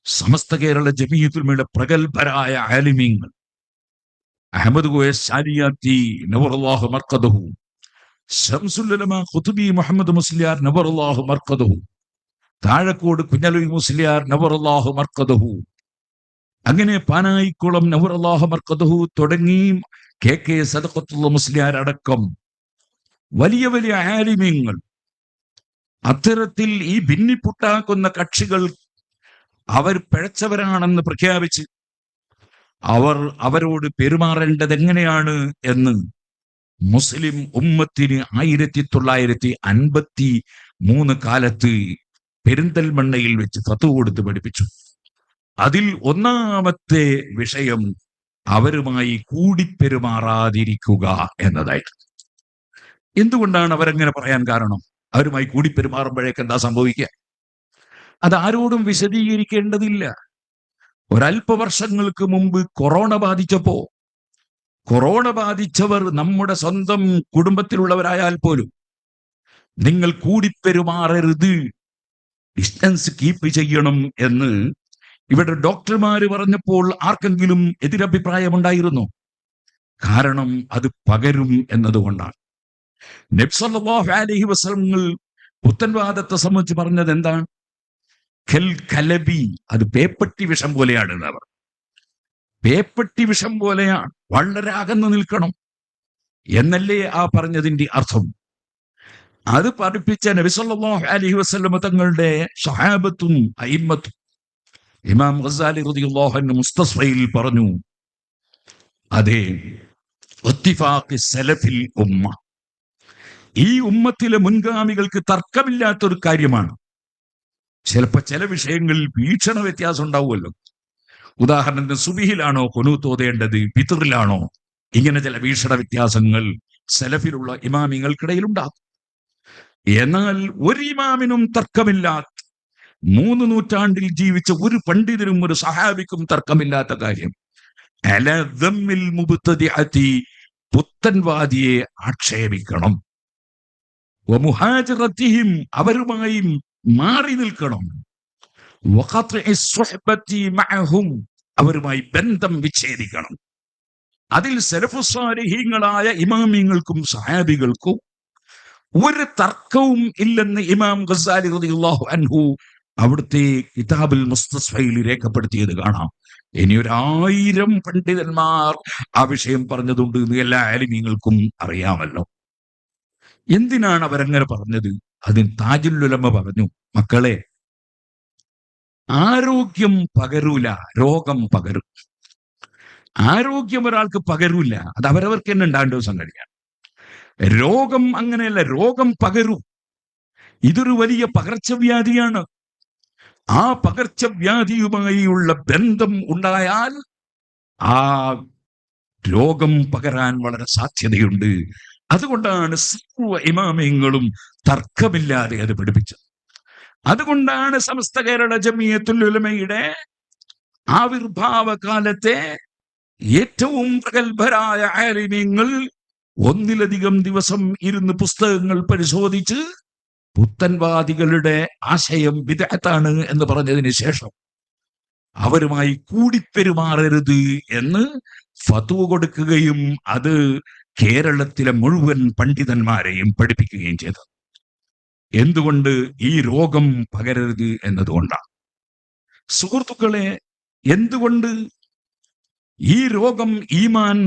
സമസ്ത കേരള ജമീയത്തുൽമയുടെ പ്രഗത്ഭരായ ആലിമീങ്ങൾ അഹമ്മദ് കോയ ശാലിയാത്തി നവറല്ലാഹു മർഖദഹു, ശംസുൽ ഉലമ ഖുതുബി മുഹമ്മദ് മുസ്ലിയാർ നവറല്ലാഹു മർഖദഹു, താഴക്കോട് കുഞ്ഞലവി മുസ്ലിയാർ നവറല്ലാഹു മർഖദഹു, അങ്ങനെ പാനായിക്കുളം നവറല്ലാഹു മർഖദഹു തുടങ്ങി KK സദഖത്തുള്ള മുസ്ലിയാർ അടക്കം വലിയ വലിയ ആലിമീങ്ങൾ അത്തരത്തിൽ ഈ ഭിന്നിപ്പുണ്ടാക്കുന്ന കക്ഷികൾ അവർ പിഴച്ചവരാണെന്ന് പ്രഖ്യാപിച്ച് അവരോട് പെരുമാറേണ്ടത് എങ്ങനെയാണ് എന്ന് മുസ്ലിം ഉമ്മത്തിന് 1953 കാലത്ത് പെരിന്തൽമണ്ണയിൽ വെച്ച് ഫത്വ കൊടുത്ത് പഠിപ്പിച്ചു. അതിൽ ഒന്നാമത്തെ വിഷയം അവരുമായി കൂടിപ്പെരുമാറാതിരിക്കുക എന്നതായിരുന്നു. എന്തുകൊണ്ടാണ് അവരങ്ങനെ പറയാൻ കാരണം? അവരുമായി കൂടിപ്പെരുമാറുമ്പോഴേക്ക് എന്താ സംഭവിക്കുക? അതാരോടും വിശദീകരിക്കേണ്ടതില്ല. ഒരല്പ വർഷങ്ങൾക്ക് മുമ്പ് കൊറോണ ബാധിച്ചവർ നമ്മുടെ സ്വന്തം കുടുംബത്തിലുള്ളവരായാൽ പോലും നിങ്ങൾ കൂടിപ്പെരുമാറരുത്, ഡിസ്റ്റൻസ് കീപ്പ് ചെയ്യണം എന്ന് ഇവിടെ ഡോക്ടർമാര് പറഞ്ഞപ്പോൾ ആർക്കെങ്കിലും എതിരഭിപ്രായമുണ്ടായിരുന്നു? കാരണം അത് പകരും എന്നതുകൊണ്ടാണ്. നബി സല്ലല്ലാഹു അലൈഹി വസല്ലം പുത്തൻവാദത്തെ സംബന്ധിച്ച് പറഞ്ഞത് എന്താണ്? കലബി, അത് പേപ്പട്ടി വിഷം പോലെയാണ് എന്നവർ. പേപ്പട്ടി വിഷം പോലെയാണ്, വളരെ അകന്നു നിൽക്കണം എന്നല്ലേ ആ പറഞ്ഞതിന്റെ അർത്ഥം? അത് പഠിപ്പിച്ച നബി സല്ലല്ലാഹു അലൈഹി വസല്ലം തങ്ങളുടെ സ്വഹാബത്തും അയിമ്മത്തും ഇമാം ഗസാലി റളിയല്ലാഹു അൻഹു മുസ്തസ്ഫയിൽ പറഞ്ഞു, അതെ, ഇത്തിഫാഖി സലഫിൽ ഉമ്മ, ഈ ഉമ്മത്തിലെ മുൻഗാമികൾക്ക് തർക്കമില്ലാത്തൊരു കാര്യമാണ്. ചിലപ്പോ ചില വിഷയങ്ങളിൽ വീക്ഷണ വ്യത്യാസം ഉണ്ടാവുമല്ലോ. ഉദാഹരണത്തിന് സുബിഹിലാണോ ഖുനൂത്ത് ഓതേണ്ടത്, ഫിത്റിലാണോ? ഇങ്ങനെ ചില വീക്ഷണ വ്യത്യാസങ്ങൾ സലഫിലുള്ള ഇമാമിങ്ങൾക്കിടയിൽ ഉണ്ടാകും. എന്നാൽ ഒരു ഇമാമിനും തർക്കമില്ലാത്ത, 3 നൂറ്റാണ്ടിൽ ജീവിച്ച ഒരു പണ്ഡിതനും ഒരു സഹാബിക്കും തർക്കമില്ലാത്ത കാര്യം, അലാ ദമ്മിൽ മുബ്തദിഅതി, പുത്തൻവാദിയെ ആക്ഷേപിക്കണം, വമുഹാജറതിഹിം, അവരുമായി മാറി നിൽക്കണം, വഖത്ഇ സുഹ്ബതി മഅഹും, അവരുമായി ബന്ധം വിച്ഛേദിക്കണം. അതിൽ സലഫുസ് സാലിഹീങ്ങളായ ഇമാമിങ്ങൾക്കും സഹാബികൾക്കും ഒരു തർക്കവും ഇല്ലെന്ന് ഇമാം ഗസാലി റളിയല്ലാഹു അൻഹു അവിടുത്തെ കിതാബുൽ മുസ്തസ്ഫയിൽ രേഖപ്പെടുത്തിയത് കാണാം. ഇനി 1000 പണ്ഡിതന്മാർ ആ വിഷയം പറഞ്ഞതുണ്ട് എന്ന് എല്ലാ ആലിമീങ്ങൾക്കും അറിയാമല്ലോ. എന്തിനാണ് അവരങ്ങനെ പറഞ്ഞത്? അതിന് താജുൽ ഉലമ പറഞ്ഞു, മക്കളെ, ആരോഗ്യം പകരൂല, രോഗം പകരും. ആരോഗ്യം ഒരാൾക്ക് പകരൂല, അത് അവരവർക്ക് തന്നെ ഉണ്ടാകേണ്ട ഒരു സംഗതിയാണ്. രോഗം അങ്ങനെയല്ല, രോഗം പകരും. ഇതൊരു വലിയ പകർച്ചവ്യാധിയാണ്. ആ പകർച്ചവ്യാധിയുമായുള്ള ബന്ധം ഉണ്ടായാൽ ആ രോഗം പകരാൻ വളരെ സാധ്യതയുണ്ട്. അതുകൊണ്ടാണ് സർവ്വ ഇമാമിയങ്ങളും തർക്കമില്ലാതെ അത് പഠിപ്പിച്ചത്. അതുകൊണ്ടാണ് സമസ്ത കേരള ജമിയത്തുൽ ഉലമയുടെ ആവിർഭാവ കാലത്തെ ഏറ്റവും പ്രഗത്ഭരായ ആലിമീങ്ങൾ ഒന്നിലധികം ദിവസം ഇരുന്ന് പുസ്തകങ്ങൾ പരിശോധിച്ച് പുത്തൻവാദികളുടെ ആശയം ബിദ്അത്താണ് എന്ന് പറഞ്ഞതിന് ശേഷം അവരുമായി കൂടിപ്പെരുമാറരുത് എന്ന് ഫത്വ കൊടുക്കുകയും അത് കേരളത്തിലെ മുഴുവൻ പണ്ഡിതന്മാരെയും പഠിപ്പിക്കുകയും ചെയ്തത്. എന്തുകൊണ്ട്? ഈ രോഗം പകരരുത് എന്നതുകൊണ്ടാണ്. സുഹൃത്തുക്കളെ, എന്തുകൊണ്ട് ഈ രോഗം ഈമാൻ